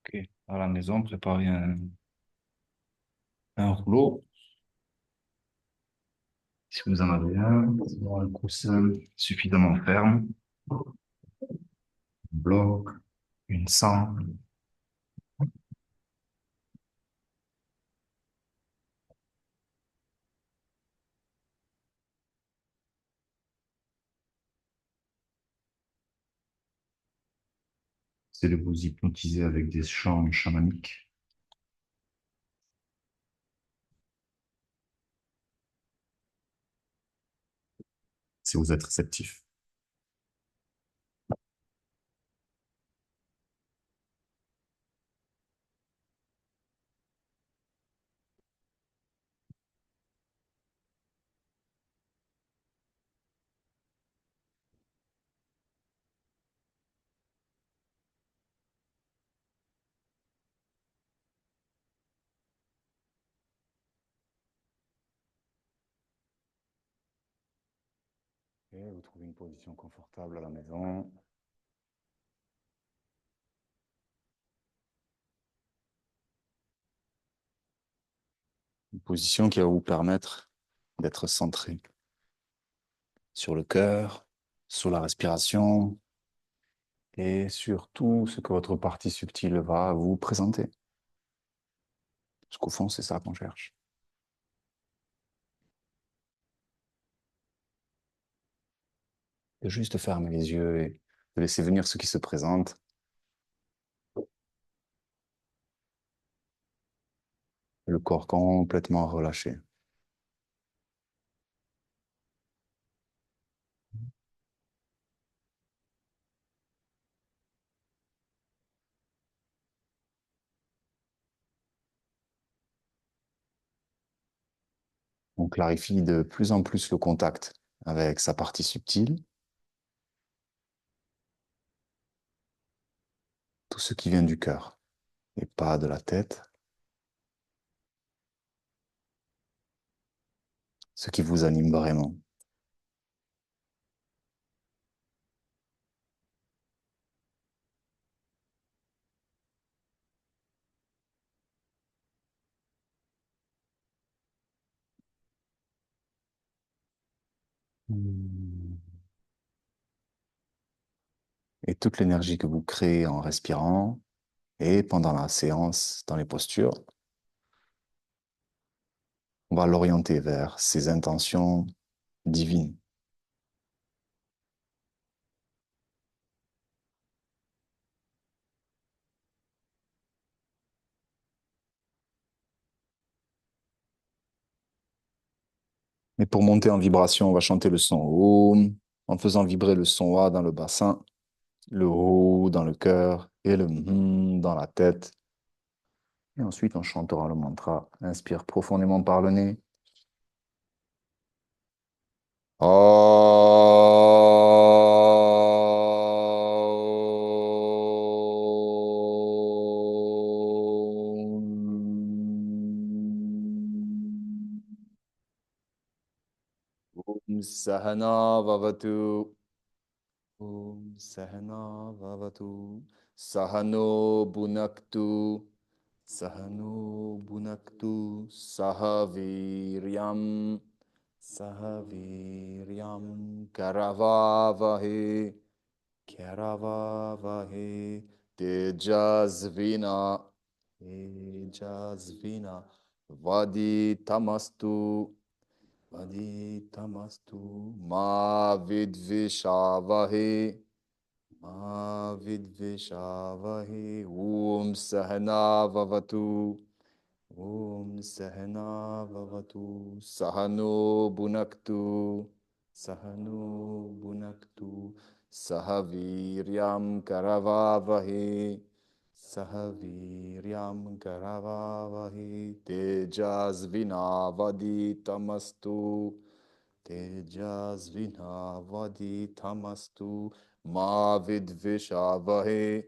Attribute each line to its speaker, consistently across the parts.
Speaker 1: Ok. À la maison, préparez un rouleau, si vous en avez un, sinon un coussin suffisamment ferme, un bloc, une sangle. C'est de vous hypnotiser avec des chants chamaniques. Si vous êtes réceptif. Et vous trouvez une position confortable à la maison. Une position qui va vous permettre d'être centré sur le cœur, sur la respiration et sur tout ce que votre partie subtile va vous présenter. Parce qu'au fond, c'est ça qu'on cherche. De juste fermer les yeux et de laisser venir ce qui se présente. Le corps complètement relâché. On clarifie de plus en plus le contact avec sa partie subtile, tout ce qui vient du cœur et pas de la tête, ce qui vous anime vraiment. Et toute l'énergie que vous créez en respirant et pendant la séance, dans les postures, on va l'orienter vers ces intentions divines. Mais pour monter en vibration, on va chanter le son Om en faisant vibrer le son A dans le bassin, le O dans le cœur et le dans la tête. Et ensuite, on chantera le mantra. Inspire profondément par le nez. Om Sahana Vavatu. Om Sahana Vavatu. Sahano Bunaktu. Sahano Bunaktu. Sahaviryam. Sahaviryam Karavavahe. Karavavahe. Tejasvina. Tejasvina. Vaditamastu. Vaditamastu. Ma vidvishavahe. Ma vidvishavahe. Om Sahana Vavatu. Om Sahana Vavatu. Sahano Bunaktu. Sahano Bunaktu. Sahaviryam Karavavahe. Sahaviryam Karavavahe. Tejasvinavaditamastu. Tejasvinavaditamastu. Ma vidvishavahe.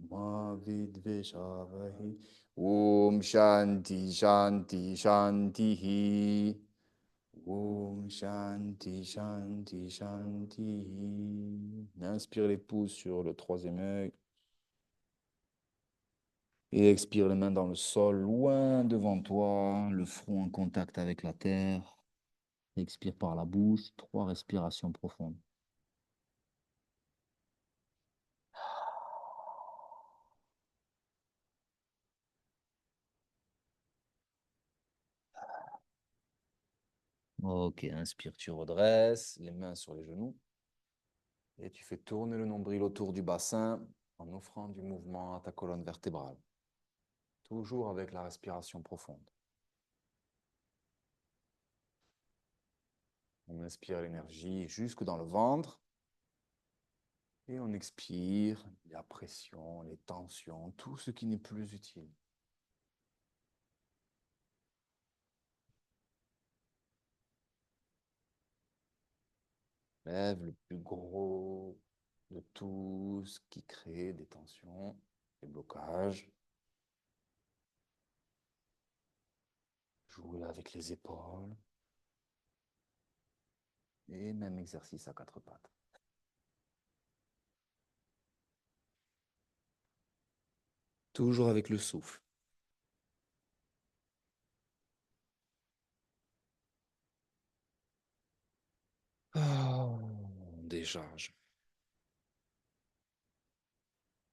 Speaker 1: Ma vidvishavahe. Om Shanti Shanti Shanti. Om Shanti, Shanti, Shanti. Inspire les pouces sur le troisième œil. Et expire les mains dans le sol, loin devant toi, le front en contact avec la terre. Expire par la bouche, 3 respirations profondes. Ok, inspire, tu redresses, les mains sur les genoux. Et tu fais tourner le nombril autour du bassin en offrant du mouvement à ta colonne vertébrale. Toujours avec la respiration profonde. On inspire l'énergie jusque dans le ventre. Et on expire la pression, les tensions, tout ce qui n'est plus utile. Lève le plus gros de tout ce qui crée des tensions, des blocages. Joue avec les épaules. Et même exercice à 4 pattes. Toujours avec le souffle. Oh, on décharge.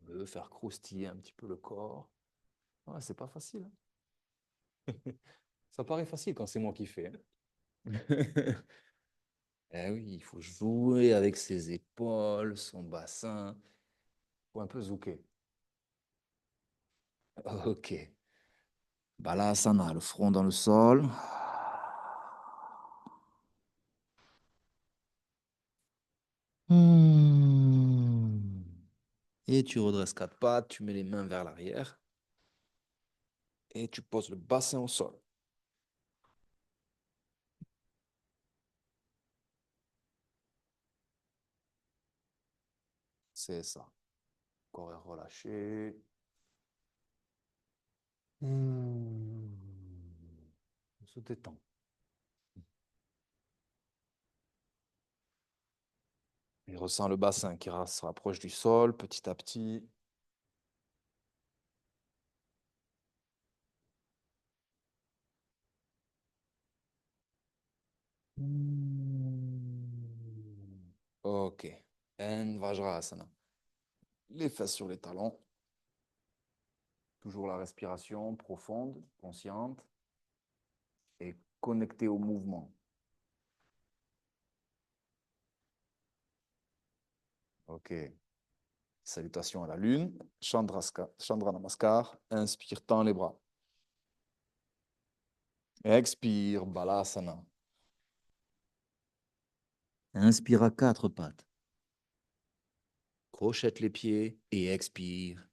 Speaker 1: On veut faire croustiller un petit peu le corps. Ouais, c'est pas facile, hein. Ça paraît facile quand c'est moi qui fais, hein. Eh oui, il faut jouer avec ses épaules, son bassin. Il faut un peu zouker. Ok. Balasana, le front dans le sol. Hmm. Et tu redresses 4 pattes, tu mets les mains vers l'arrière et tu poses le bassin au sol. C'est ça. Corps est relâché. Hmm. On se détend. Et ressent le bassin qui se rapproche du sol petit à petit. Hmm. Ok. And Vajrasana. Les fesses sur les talons. Toujours la respiration profonde, consciente et connectée au mouvement. Ok. Salutations à la lune. Chandra Namaskar. Inspire, tends les bras. Expire, Balasana. Inspire à 4 pattes. Crochette les pieds et expire.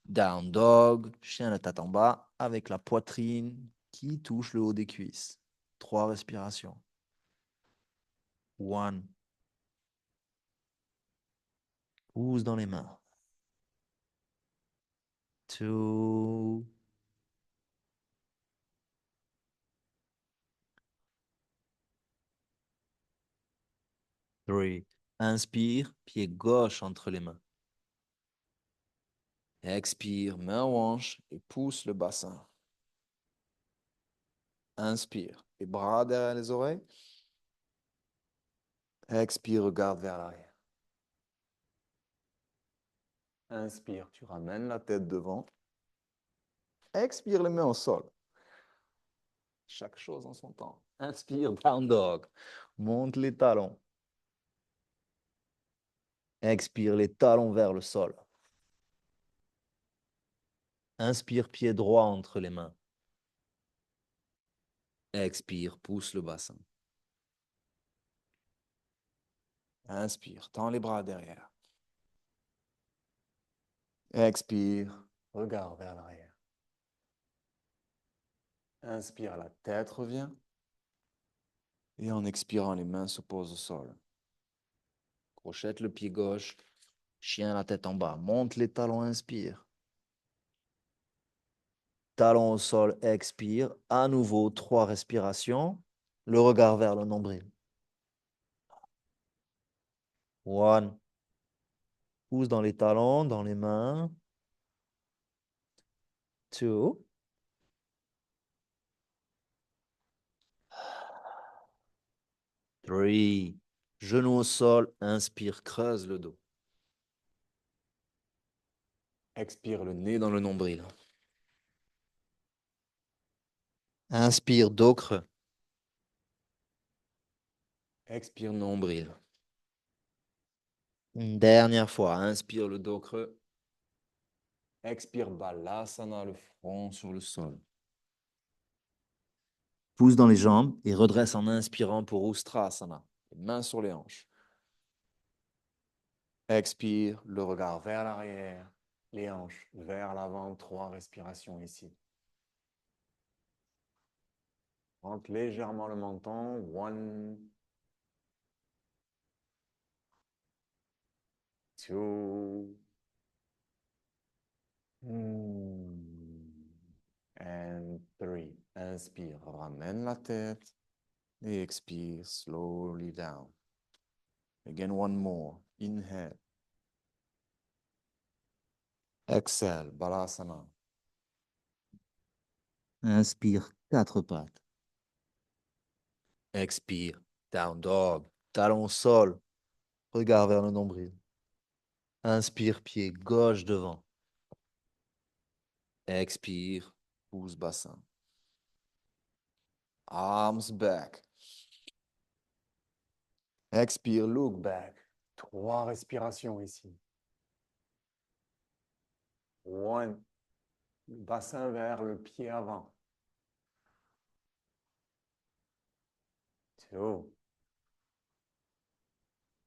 Speaker 1: Down dog, chien la tête en bas avec la poitrine qui touche le haut des cuisses. 3 respirations. One. Pousse dans les mains. Two. Three. Inspire, pied gauche entre les mains. Expire, main aux hanches et pousse le bassin. Inspire, les bras derrière les oreilles. Expire, regarde vers l'arrière. Inspire, tu ramènes la tête devant. Expire, les mains au sol. Chaque chose en son temps. Inspire, down dog. Monte les talons. Expire, les talons vers le sol. Inspire, pied droit entre les mains. Expire, pousse le bassin. Inspire, tends les bras derrière. Expire, regarde vers l'arrière. Inspire, la tête revient. Et en expirant, les mains se posent au sol. Crochette le pied gauche. Chien la tête en bas. Monte les talons, inspire. Talons au sol, expire. À nouveau, 3 respirations.
Speaker 2: Le regard vers le nombril. One. Pouce dans les talons, dans les mains. Two. Three. Genou au sol. Inspire, creuse le dos. Expire le nez dans le nombril. Inspire, dos creux. Expire, nombril. Une dernière fois. Inspire le dos creux. Expire, balasana, le front sur le sol. Pousse dans les jambes et redresse en inspirant pour Ustrasana. Les mains sur les hanches. Expire, le regard vers l'arrière, les hanches vers l'avant. 3 respirations ici. Rentre légèrement le menton. One, two, and three. Inspire, ramène la tête et expire, slowly down. Again, one more. Inhale. Exhale, balasana. Inspire, 4 pattes. Expire, down dog. Talon au sol, regard vers le nombril. Inspire, pied gauche devant. Expire, pouce bassin. Arms back. Expire, look back. 3 respirations ici. One. Bassin vers le pied avant. Two.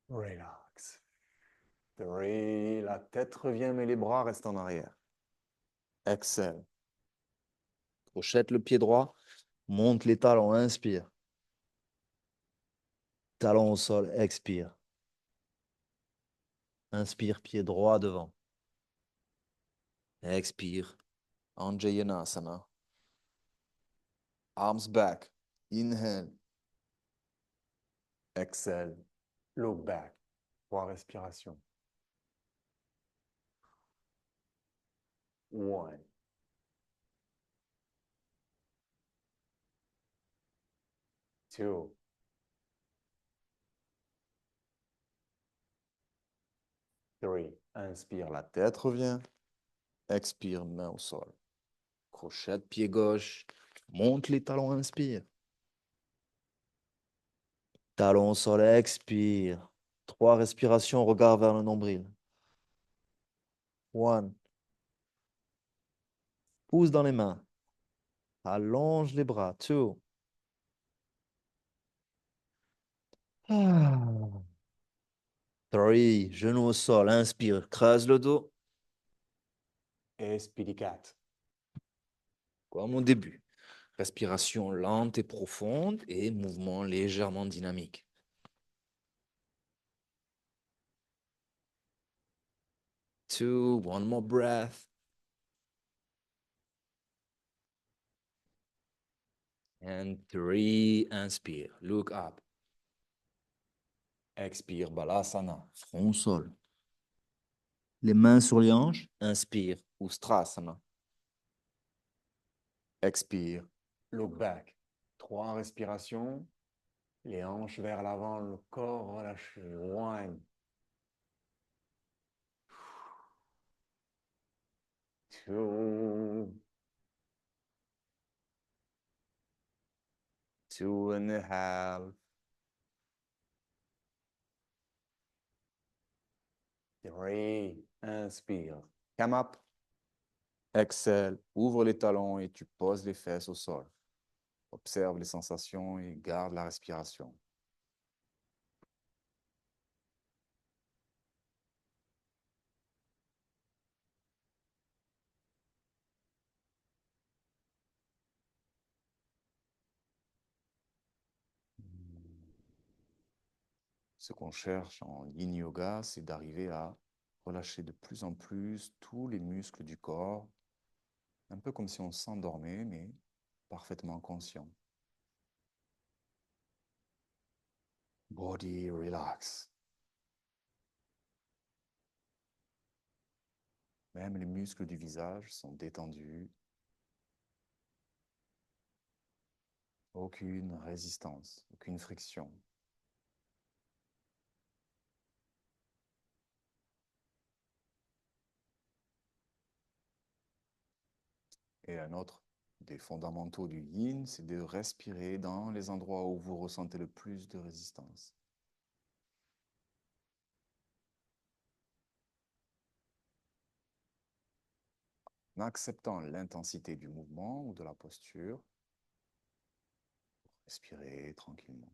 Speaker 2: Relax. Three. La tête revient, mais les bras restent en arrière. Exhale. Crochette le pied droit. Monte les talons. Inspire. Talon au sol. Expire. Inspire, pied droit devant. Expire. Anjayanasana. Arms back. Inhale. Exhale. Look back. 3 respirations. One. Two. Three. Inspire, la tête revient. Expire, main au sol. Crochette, pied gauche. Monte les talons, inspire. Talon au sol, expire. 3 respirations, regard vers le nombril. One. Pouce dans les mains. Allonge les bras. Two. Ah. Three. Genou au sol, inspire. Creuse le dos. Espiricat. Comme au début. Respiration lente et profonde et mouvement légèrement dynamique. Two, one more breath. And three, inspire, look up. Expire, balasana, front sol. Les mains sur les hanches, inspire, ustrasana. Expire, look back. 3 respirations, les hanches vers l'avant, le corps relâché. One, two, 2.5. Three, inspire. Come up. Exhale, ouvre les talons et tu poses les fesses au sol. Observe les sensations et garde la respiration. Ce qu'on cherche en yin yoga, c'est d'arriver à relâcher de plus en plus tous les muscles du corps, un peu comme si on s'endormait, mais parfaitement conscient.
Speaker 1: Body relax. Même les muscles du visage sont détendus. Aucune résistance, aucune friction. Et un autre des fondamentaux du yin, c'est de respirer dans les endroits où vous ressentez le plus de résistance. En acceptant l'intensité du mouvement ou de la posture, respirez tranquillement.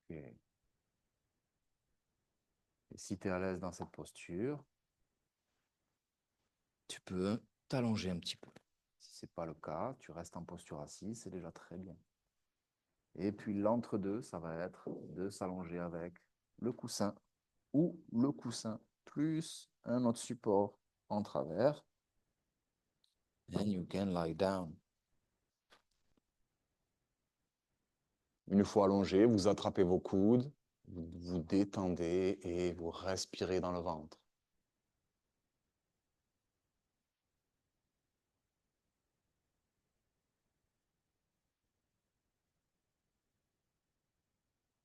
Speaker 1: Et si tu es à l'aise dans cette posture, tu peux t'allonger un petit peu. Si ce n'est pas le cas, tu restes en posture assise, c'est déjà très bien. Et puis l'entre-deux, ça va être de s'allonger avec le coussin ou le coussin plus un autre support en travers. And you can lie down. Une fois allongé, vous attrapez vos coudes, vous vous détendez et vous respirez dans le ventre.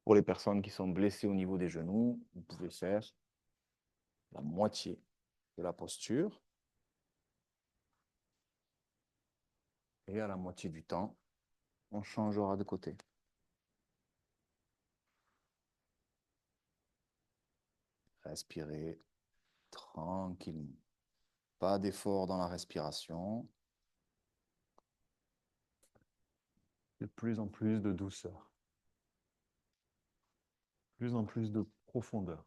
Speaker 1: Pour les personnes qui sont blessées au niveau des genoux, vous pouvez faire la moitié de la posture. Et à la moitié du temps, on changera de côté. Respirez tranquillement. Pas d'effort dans la respiration. De plus en plus de douceur. De plus en plus de profondeur.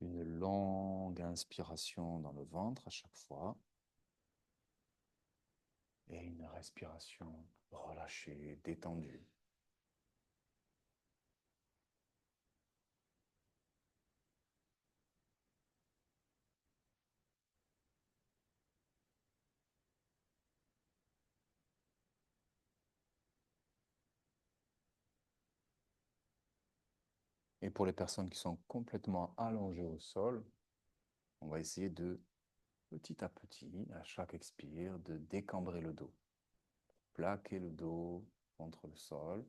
Speaker 1: Une longue inspiration dans le ventre à chaque fois. Et une respiration relâchée, détendue. Et pour les personnes qui sont complètement allongées au sol, on va essayer de, petit à petit, à chaque expire, de décambrer le dos. Plaquer le dos contre le sol.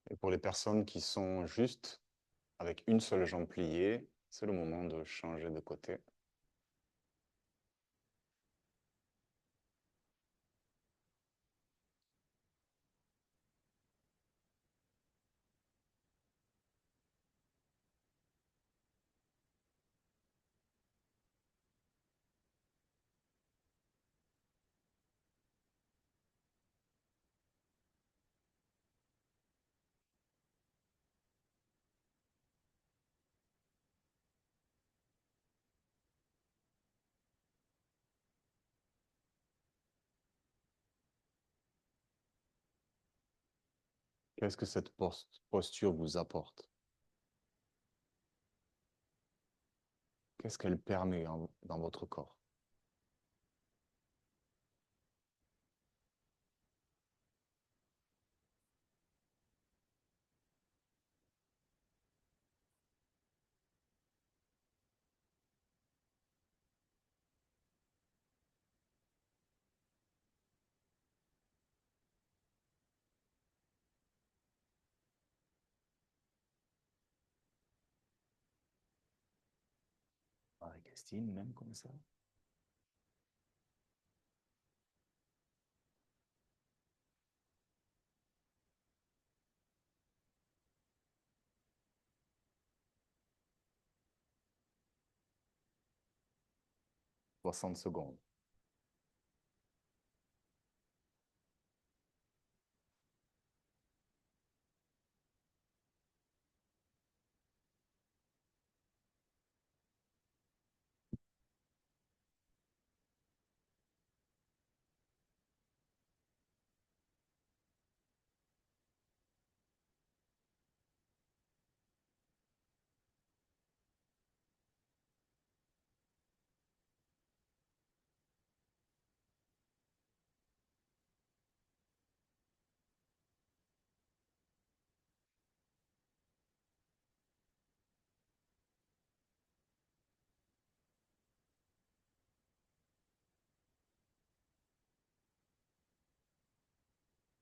Speaker 1: Et pour les personnes qui sont juste avec une seule jambe pliée, c'est le moment de changer de côté.
Speaker 2: Qu'est-ce que cette posture vous apporte? Qu'est-ce qu'elle permet dans votre corps?
Speaker 1: Marie-Christine, même comme ça.
Speaker 2: 60 secondes.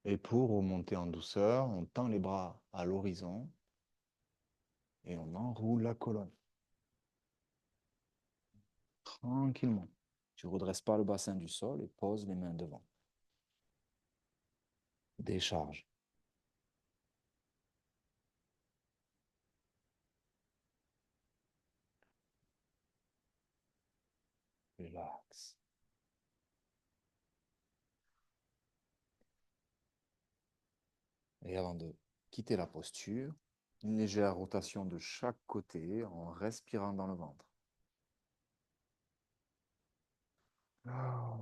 Speaker 2: Et pour remonter en douceur, on tend les bras à l'horizon et on enroule la colonne. Tranquillement.
Speaker 1: Tu redresses pas le bassin du sol et pose les mains devant. Décharge. Relax. Et avant de quitter la posture, une légère rotation de chaque côté en respirant dans le ventre. Ah.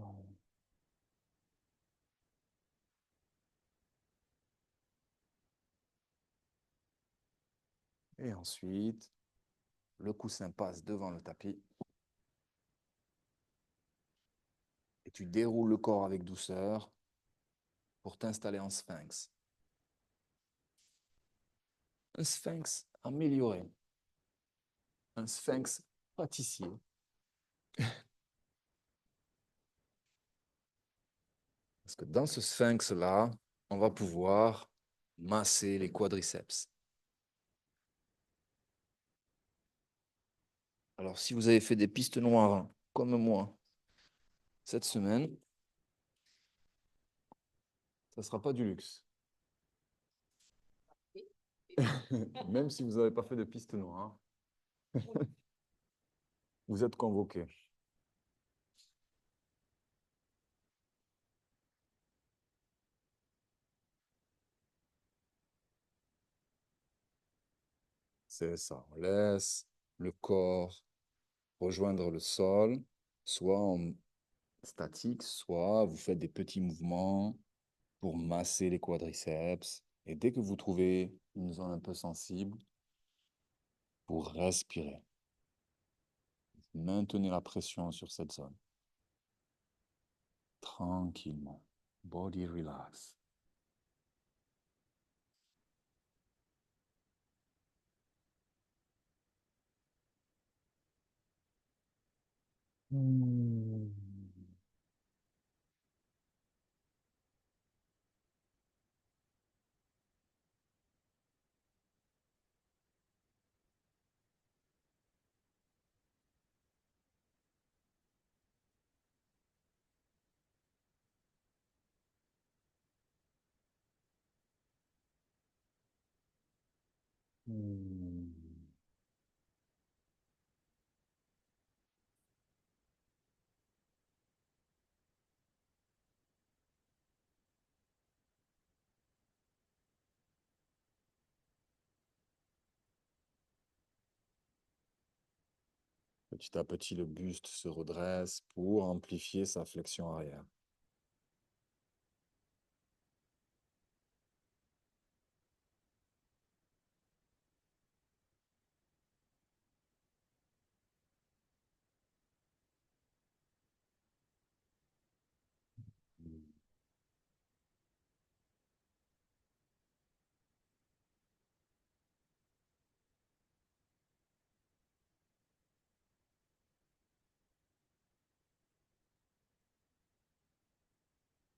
Speaker 1: Et ensuite, le coussin passe devant le tapis et tu déroules le corps avec douceur pour t'installer en sphinx. Un sphinx amélioré, un sphinx pâtissier. Parce que dans ce sphinx-là, on va pouvoir masser les quadriceps. Alors, si vous avez fait des pistes noires comme moi cette semaine, ça ne sera pas du luxe. Même si vous n'avez pas fait de pistes noires, vous êtes convoqué. C'est ça. On laisse le corps rejoindre le sol, soit en statique, soit vous faites des petits mouvements pour masser les quadriceps. Et dès que vous trouvez une zone un peu sensible, vous respirez. Maintenez la pression sur cette zone. Tranquillement. Body relax. Hmm. Hmm. Petit à petit, le buste se redresse pour amplifier sa flexion arrière.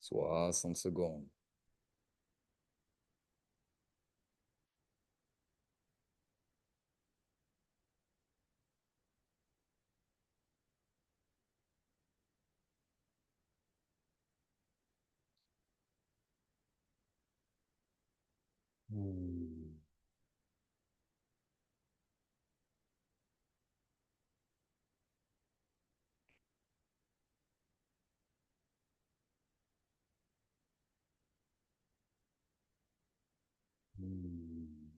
Speaker 1: 60 secondes. Hmm. Hmm.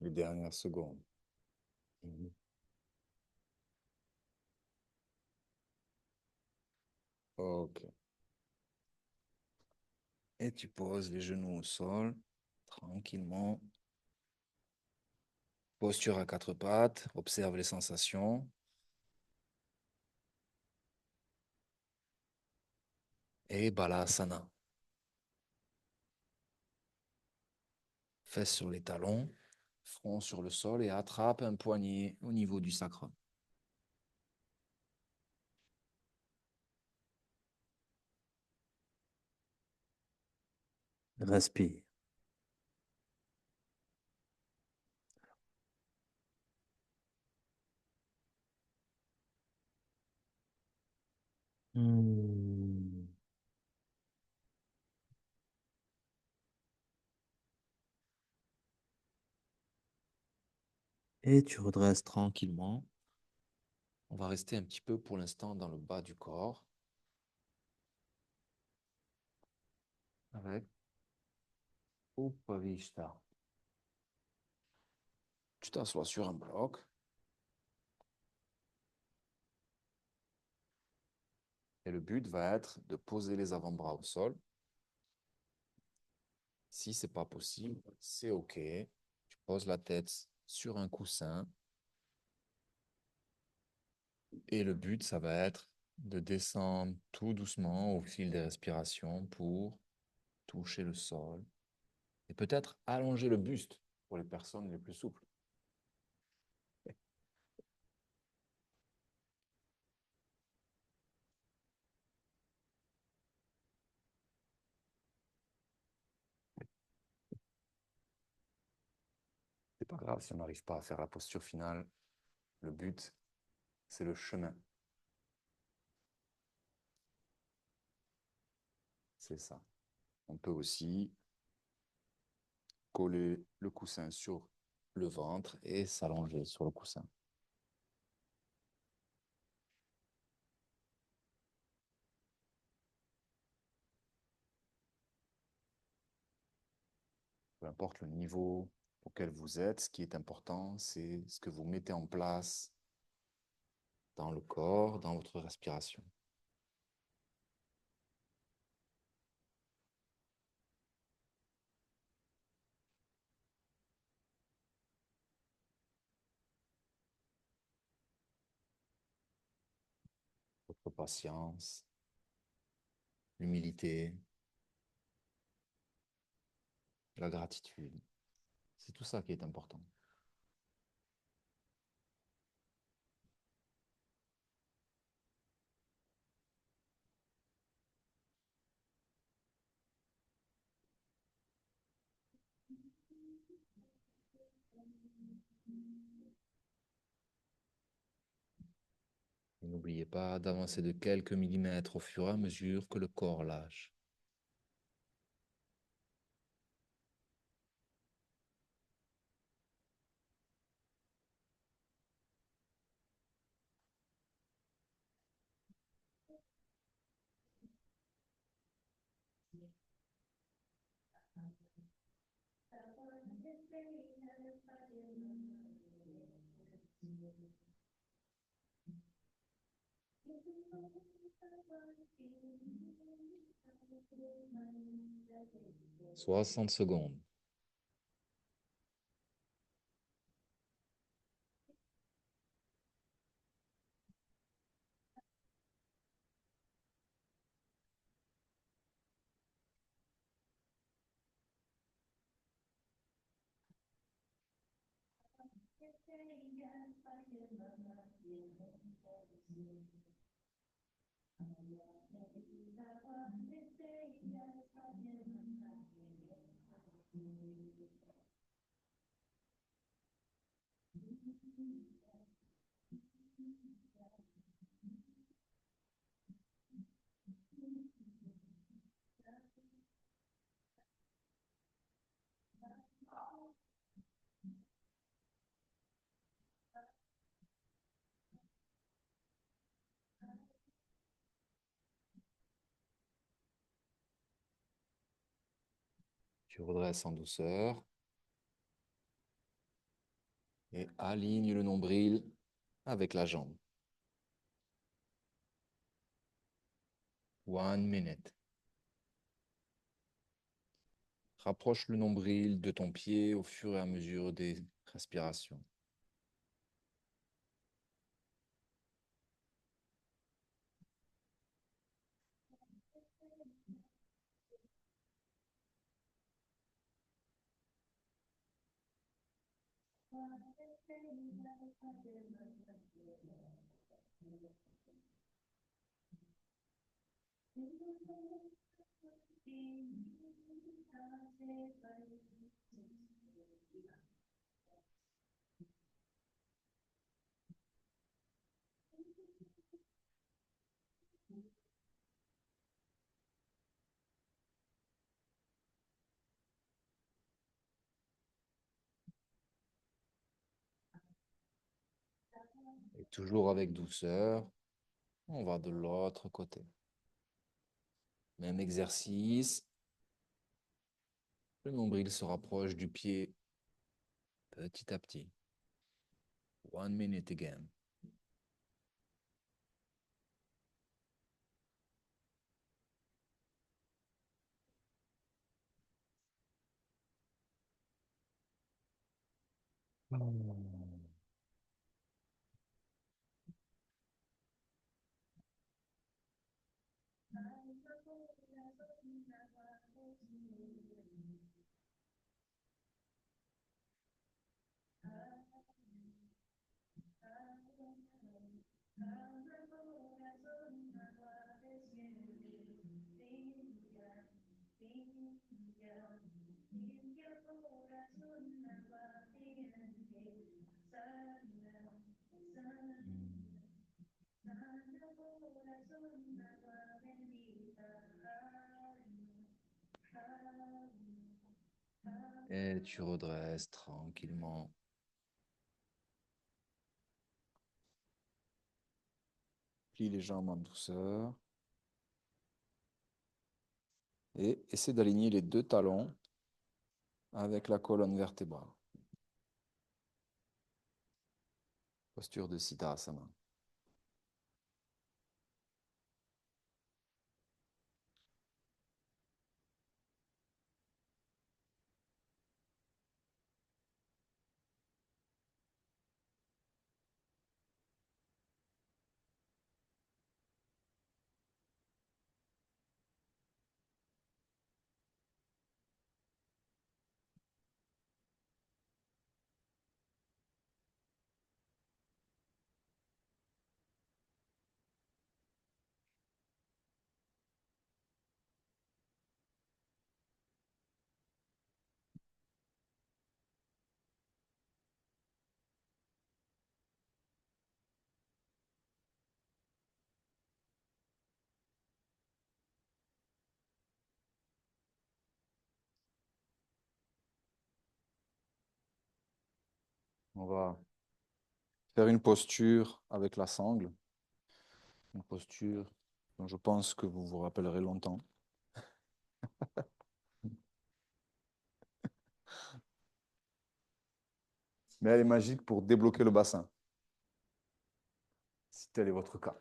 Speaker 1: Les dernières secondes. Mhm. Ok. Et tu poses les genoux au sol, tranquillement. Posture à quatre pattes, observe les sensations. Et Balasana. Fesses sur les talons, front sur le sol et attrape un poignet au niveau du sacrum. Respire. Hmm. Et tu redresses tranquillement. On va rester un petit peu pour l'instant dans le bas du corps avec Upavishta. Tu t'assois sur un bloc et le but va être de poser les avant-bras au sol. Si c'est pas possible, c'est OK. Tu poses la tête sur un coussin et le but, ça va être de descendre tout doucement au fil des respirations pour toucher le sol et peut-être allonger le buste pour les personnes les plus souples. C'est pas grave si on n'arrive pas à faire la posture finale. Le but, c'est le chemin. C'est ça. On peut aussi coller le coussin sur le ventre et s'allonger sur le coussin. Peu importe le niveau auquel vous êtes, ce qui est important, c'est ce que vous mettez en place dans le corps, dans votre respiration. Votre patience, l'humilité, la gratitude. C'est tout ça qui est important. Et n'oubliez pas d'avancer de quelques millimètres au fur et à mesure que le corps lâche. « 60 secondes. Tu redresses en douceur et aligne le nombril avec la jambe. 1 minute. Rapproche le nombril de ton pied au fur et à mesure des respirations. Et toujours avec douceur, on va de l'autre côté. Même exercice. Le nombril se rapproche du pied petit à petit. 1 minute again. Et tu redresses tranquillement. Plie les jambes en douceur. Et essaie d'aligner les deux talons avec la colonne vertébrale. Posture de Siddhasana. On va faire une posture avec la sangle. Une posture dont je pense que vous vous rappellerez longtemps. Mais elle est magique pour débloquer le bassin, si tel est votre cas.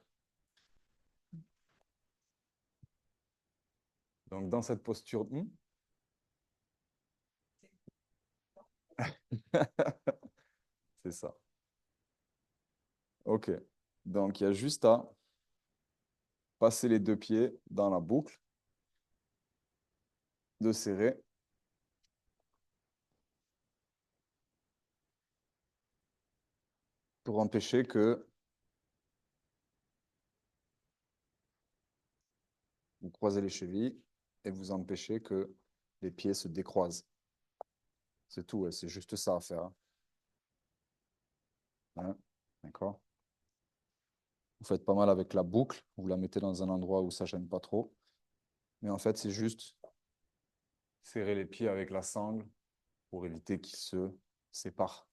Speaker 1: Donc, dans cette posture... C'est ça. OK. Donc, il y a juste à passer les deux pieds dans la boucle, de serrer. pour empêcher que vous croisez les chevilles et vous empêchez que les pieds se décroisent. C'est tout, ouais, c'est juste ça à faire, hein. Hein, d'accord? Vous faites pas mal avec la boucle, vous la mettez dans un endroit où ça gêne pas trop. Mais en fait, c'est juste serrer les pieds avec la sangle pour éviter qu'ils se séparent.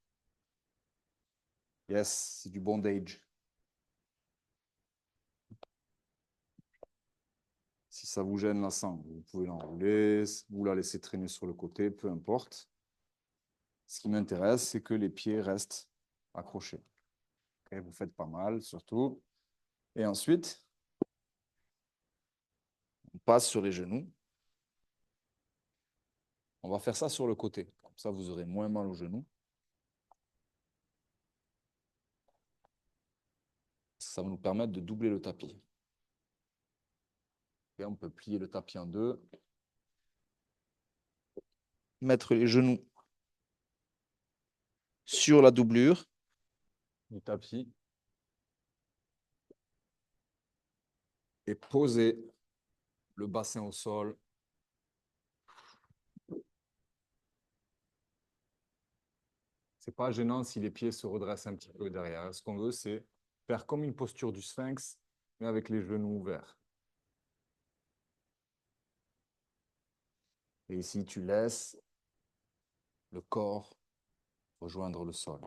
Speaker 1: Yes, c'est du bondage. Si ça vous gêne la sangle, vous pouvez l'enrouler, vous la laissez traîner sur le côté, peu importe. Ce qui m'intéresse, c'est que les pieds restent accrochés. Okay, vous faites pas mal, surtout. Et ensuite, on passe sur les genoux. On va faire ça sur le côté. Comme ça, vous aurez moins mal aux genoux. Ça va nous permettre de doubler le tapis. Et on peut plier le tapis en deux. Mettre les genoux sur la doublure du tapis et poser le bassin au sol. C'est pas gênant si les pieds se redressent un petit peu derrière. Ce qu'on veut, c'est faire comme une posture du sphinx, mais avec les genoux ouverts. Et ici, tu laisses le corps rejoindre le sol.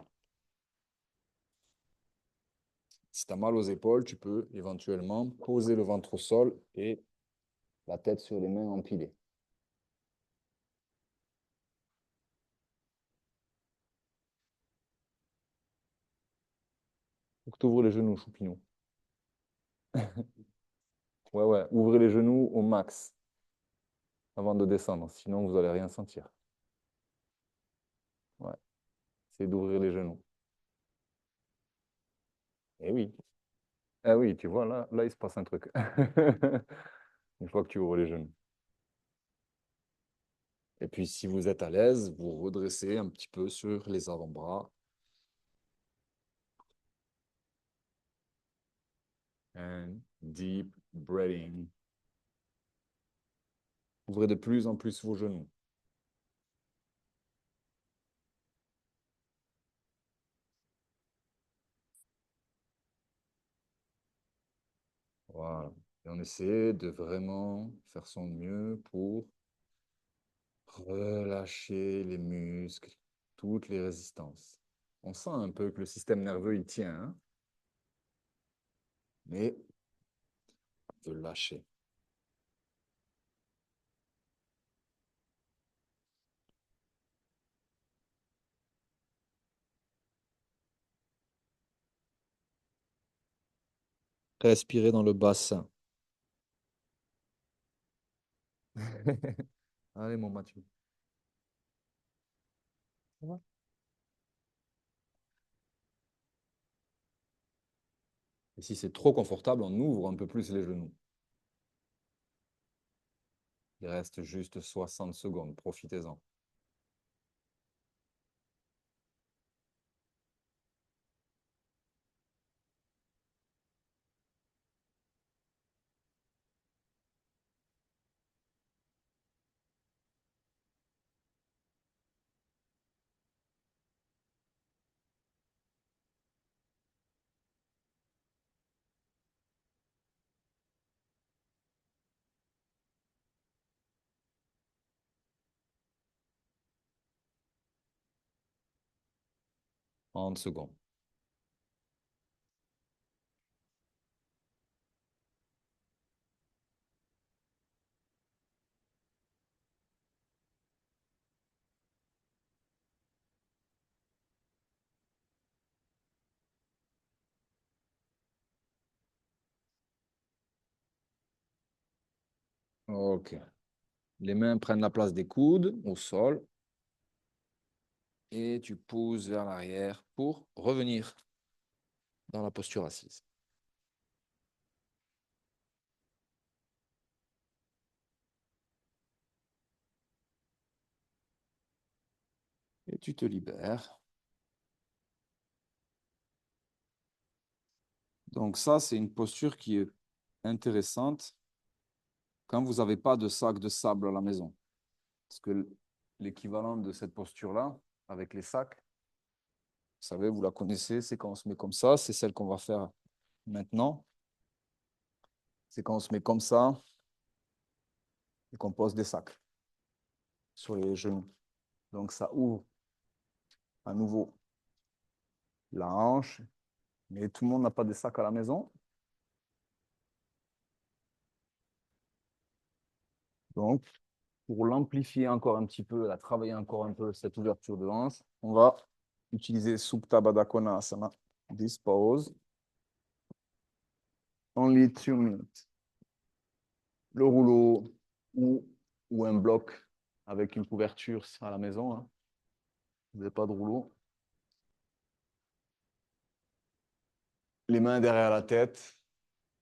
Speaker 1: Si tu as mal aux épaules, tu peux éventuellement poser le ventre au sol et la tête sur les mains empilées. Faut que tu ouvres les genoux, choupinou. Ouais, ouais, ouvrez les genoux au max avant de descendre, sinon vous n'allez rien sentir. Ouais, c'est d'ouvrir les genoux. Eh oui. Ah oui, tu vois, là, il se passe un truc. Une fois que tu ouvres les genoux. Et puis, si vous êtes à l'aise, vous redressez un petit peu sur les avant-bras. And deep breathing. Ouvrez de plus en plus vos genoux. Voilà. Et on essaie de vraiment faire son mieux pour relâcher les muscles, toutes les résistances. On sent un peu que le système nerveux, il tient, hein, mais de lâcher. Respirez dans le bassin. Allez, mon Mathieu. Ça va. Et si c'est trop confortable, on ouvre un peu plus les genoux. Il reste juste 60 secondes. Profitez-en. En secondes. OK. Les mains prennent la place des coudes au sol. Et tu poses vers l'arrière pour revenir dans la posture assise. Et tu te libères. Donc ça, c'est une posture qui est intéressante quand vous n'avez pas de sac de sable à la maison. Parce que l'équivalent de cette posture-là, avec les sacs, vous savez, vous la connaissez, c'est quand on se met comme ça, c'est celle qu'on va faire maintenant. C'est quand on se met comme ça et qu'on pose des sacs sur les genoux. Donc ça ouvre à nouveau la hanche, mais tout le monde n'a pas de sac à la maison. Donc, pour l'amplifier encore un petit peu, la travailler encore un peu cette ouverture de hanche, on va utiliser Supta Baddha Konasana. This pose. Only 2 minutes. Le rouleau ou un bloc avec une couverture à la maison. Hein. Vous n'avez pas de rouleau. Les mains derrière la tête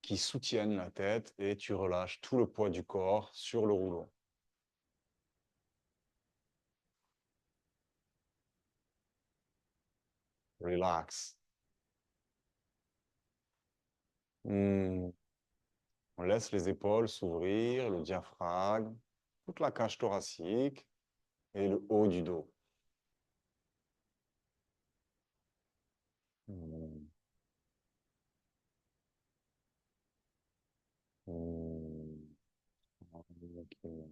Speaker 1: qui soutiennent la tête et tu relâches tout le poids du corps sur le rouleau. Relax. On laisse les épaules s'ouvrir, le diaphragme, toute la cage thoracique et le haut du dos. Mm. Mm. Okay.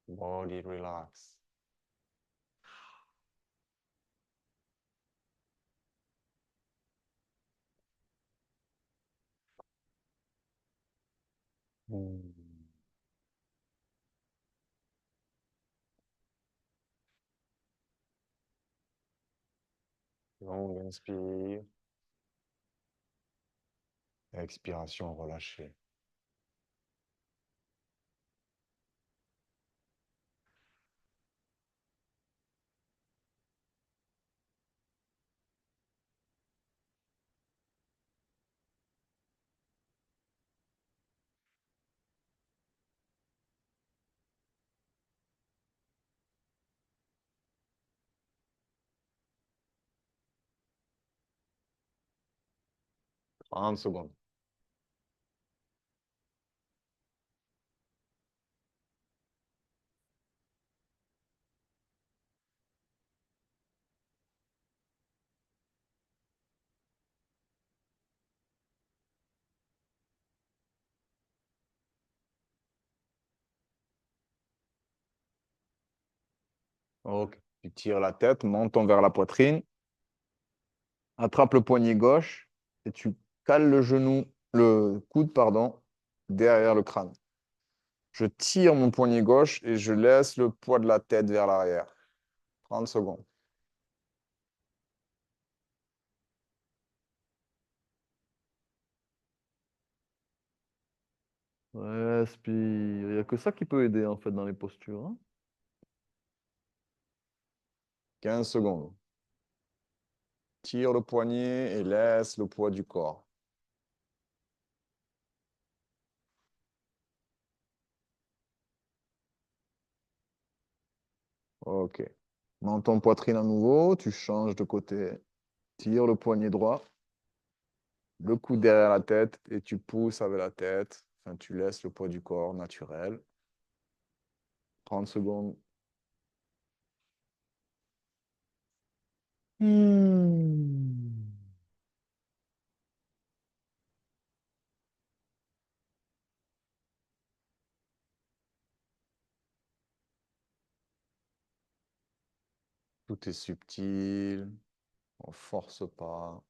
Speaker 1: Body relax. Mm. Longue inspire. Expiration relâchée. Trente secondes. Ok. Tu tires la tête, menton vers la poitrine. Attrape le poignet gauche et tu cales le genou, le coude, pardon, derrière le crâne. Je tire mon poignet gauche et je laisse le poids de la tête vers l'arrière. 30 secondes. Respire. Il n'y a que ça qui peut aider en fait dans les postures. Hein. 15 secondes. Tire le poignet et laisse le poids du corps. Ok. Menton poitrine à nouveau, tu changes de côté. Tire le poignet droit, le coude derrière la tête et tu pousses avec la tête. Enfin, tu laisses le poids du corps naturel. 30 secondes. Hmm. Tout est subtil, on force pas.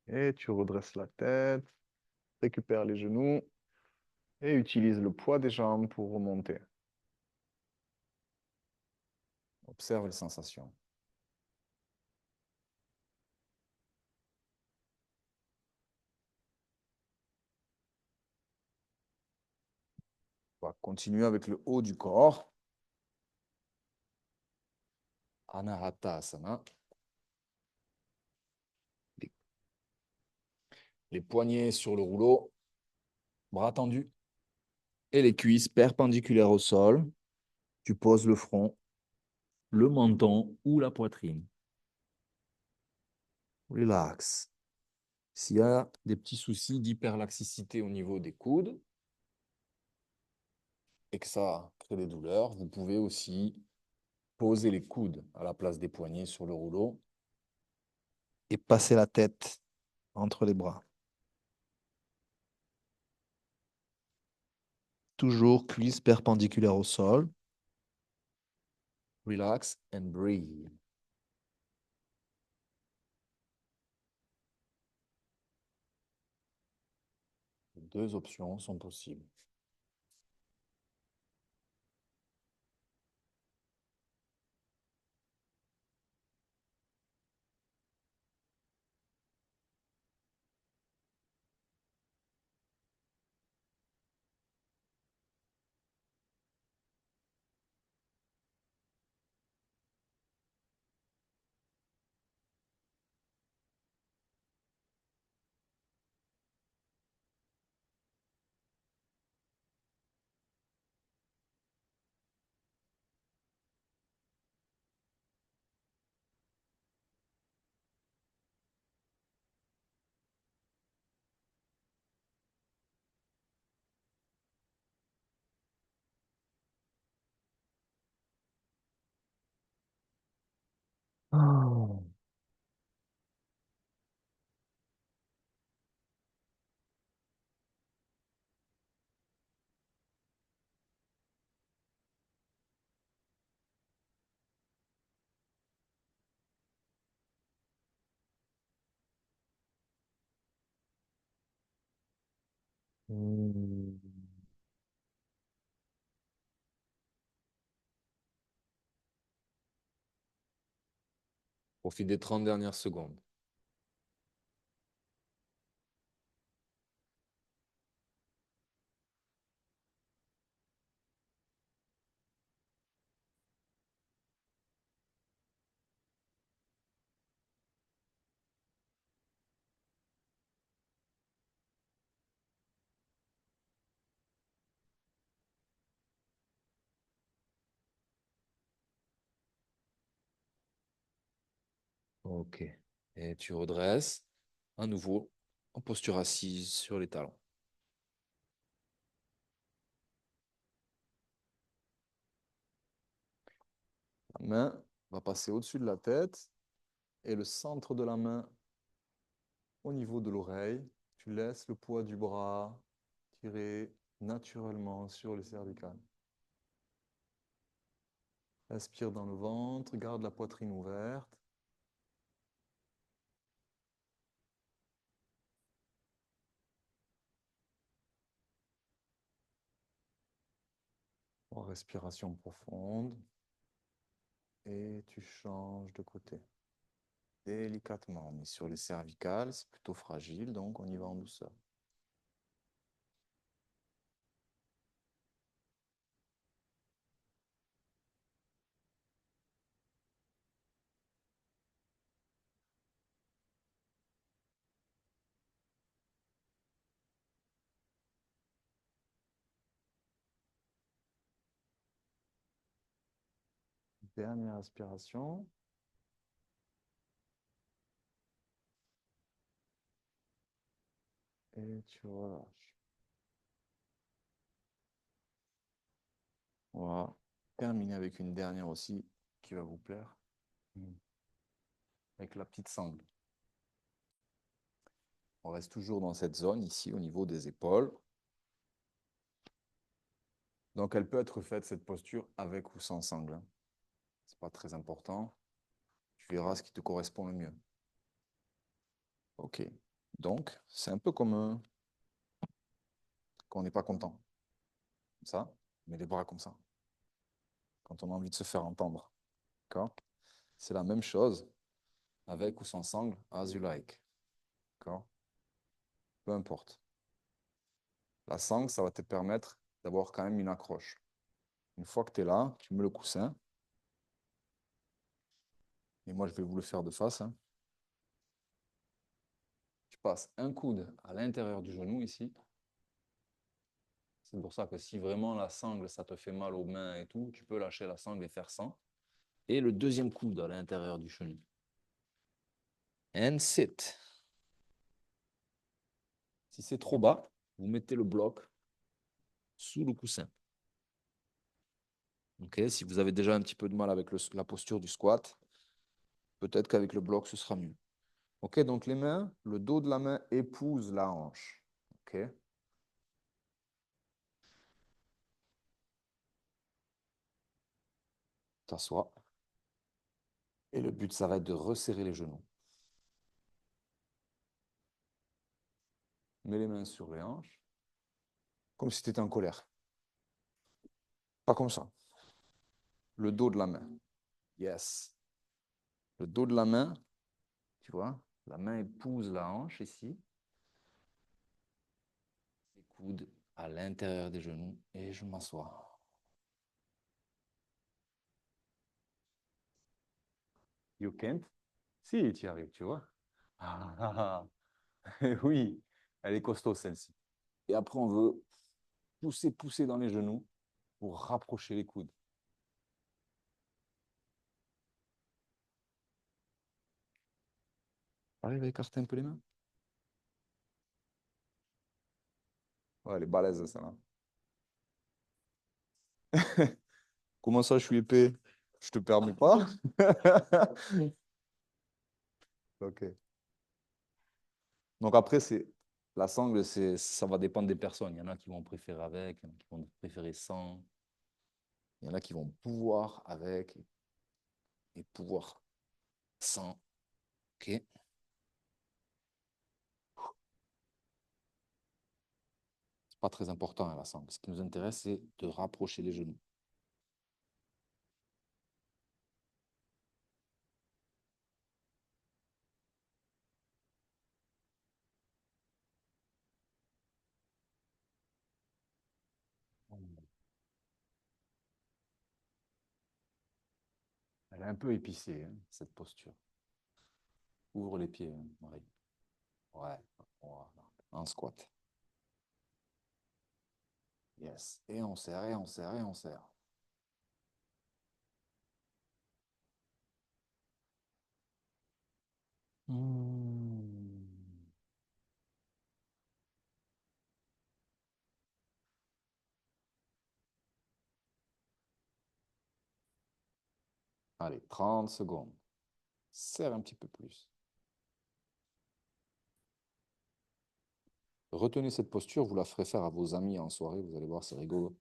Speaker 1: Et tu redresses la tête, récupère les genoux et utilise le poids des jambes pour remonter. Observe les sensations. On va continuer avec le haut du corps. Anahatasana. Les poignets sur le rouleau, bras tendus.
Speaker 2: et les cuisses perpendiculaires au sol. Tu poses le front, le menton ou la poitrine. Relax. S'il y a des petits soucis d'hyperlaxicité au niveau des coudes et que ça crée des douleurs, vous pouvez aussi poser les coudes à la place des poignets sur le rouleau et passer la tête entre les bras. Toujours cuisse perpendiculaire au sol. Relax and breathe. Deux options sont possibles. Oh. Hmm. Profite des 30 dernières secondes. Ok. Et tu redresses à nouveau en posture assise sur les talons. La main va passer au-dessus de la tête et le centre de la main au niveau de l'oreille. Tu laisses le poids du bras tirer naturellement sur les cervicales. Inspire dans le ventre, garde la poitrine ouverte. Respiration profonde. Et tu changes de côté. Délicatement, on est sur les cervicales, c'est plutôt fragile, donc on y va en douceur. Dernière inspiration. Et tu relâches. On va terminer avec une dernière aussi qui va vous plaire. Avec la petite sangle. On reste toujours dans cette zone ici au niveau des épaules. Donc elle peut être faite cette posture avec ou sans sangle. C'est pas très important. Tu verras ce qui te correspond le mieux. Ok. Donc c'est un peu comme quand on n'est pas content. Comme ça, on met les bras comme ça. Quand on a envie de se faire entendre. D'accord? C'est la même chose avec ou sans sangle, as you like. D'accord? Peu importe. La sangle, ça va te permettre d'avoir quand même une accroche. Une fois que tu es là, tu mets le coussin. Et moi, je vais vous le faire de face. Hein. Tu passes un coude à l'intérieur du genou ici. C'est pour ça que si vraiment la sangle, ça te fait mal aux mains et tout, tu peux lâcher la sangle et faire sans. Et le deuxième coude à l'intérieur du genou. And sit. Si c'est trop bas, vous mettez le bloc sous le coussin. Okay, si vous avez déjà un petit peu de mal avec la posture du squat, peut-être qu'avec le bloc, ce sera mieux. Ok, donc les mains, le dos de la main épouse la hanche. Ok. T'assois. Et le but, ça va être de resserrer les genoux. Mets les mains sur les hanches, comme si tu étais en colère. Pas comme ça. Le dos de la main. Yes. Le dos de la main, tu vois, la main épouse la hanche ici. Les coudes à l'intérieur des genoux et je m'assois. You can't? Si, tu y arrives, tu vois. Ah, oui, elle est costaud celle-ci. Et après, on veut pousser dans les genoux pour rapprocher les coudes. Arrive à écarter un peu les mains. Ouais, elle est balèze, celle-là. Comment ça, je suis épais? Je te permets pas? Ok. Donc après, la sangle, ça va dépendre des personnes. Il y en a qui vont préférer avec, il y en a qui vont préférer sans. Il y en a qui vont pouvoir avec et pouvoir sans. Ok. C'est pas très important, hein, la sangle. Ce qui nous intéresse, c'est de rapprocher les genoux. Elle est un peu épicée, hein, cette posture. Ouvre les pieds, hein, Marie. Ouais. Voilà. En squat. Yes. Et on serre, et on serre, et on serre. Hmm. Allez, 30 secondes. Serre un petit peu plus. Retenez cette posture, vous la ferez faire à vos amis en soirée, vous allez voir, c'est rigolo.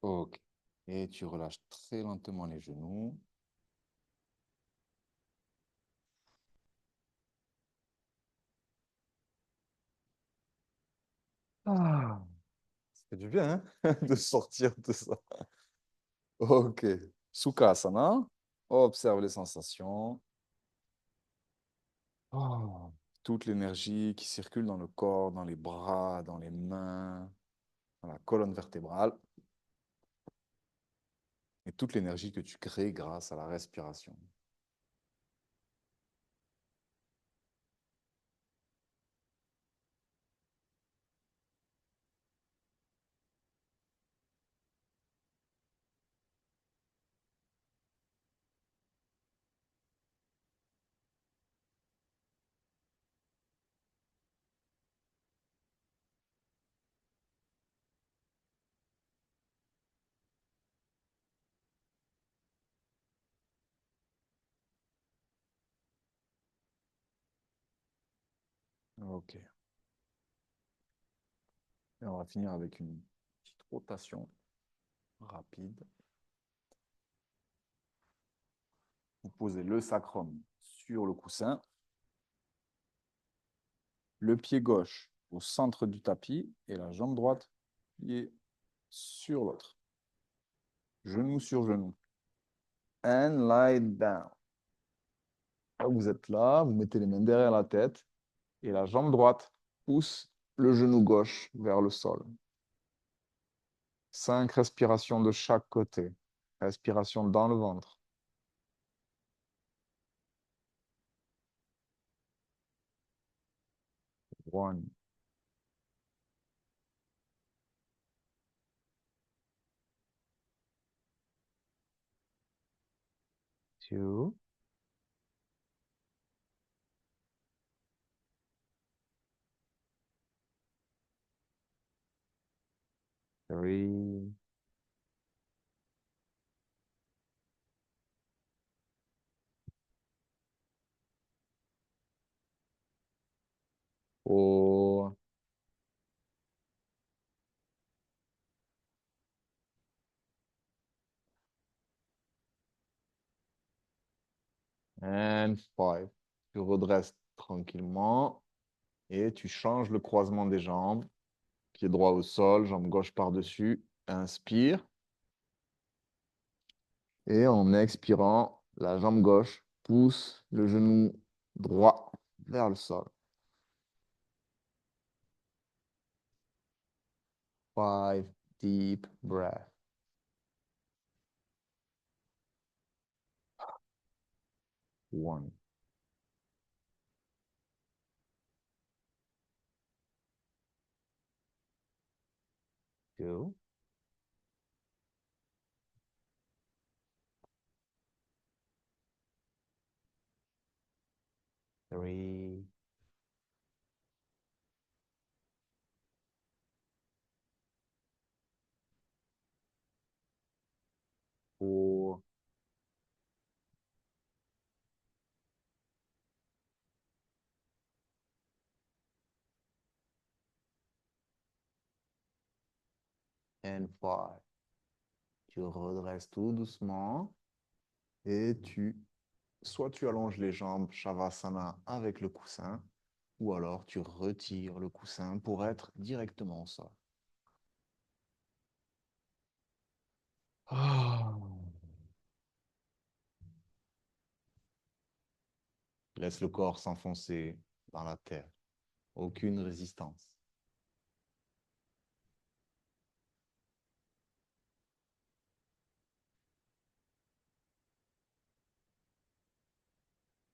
Speaker 2: Ok. Et tu relâches très lentement les genoux. Ah, ça fait du bien, hein, de sortir de ça. Ok. Sukhasana. Observe les sensations. Oh, toute l'énergie qui circule dans le corps, dans les bras, dans les mains, dans la colonne vertébrale. Et toute l'énergie que tu crées grâce à la respiration. Ok. Et on va finir avec une petite rotation rapide. Vous posez le sacrum sur le coussin, le pied gauche au centre du tapis et la jambe droite pied sur l'autre. Genou sur genou. And lie down. Vous êtes là, vous mettez les mains derrière la tête et la jambe droite pousse le genou gauche vers le sol. 5 respirations de chaque côté. Respiration dans le ventre. 1, 2, 3, four, and 5. Tu redresses tranquillement et tu changes le croisement des jambes. Pied droit au sol, jambe gauche par-dessus. Inspire. Et en expirant, la jambe gauche pousse le genou droit vers le sol. 5 deep breath. 1, 2, 3, 4, and 5. Tu redresses tout doucement et soit tu allonges les jambes Shavasana avec le coussin, ou alors tu retires le coussin pour être directement au sol. Ah. Laisse le corps s'enfoncer dans la terre. Aucune résistance.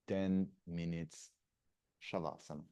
Speaker 2: 10 minutes Shavasana.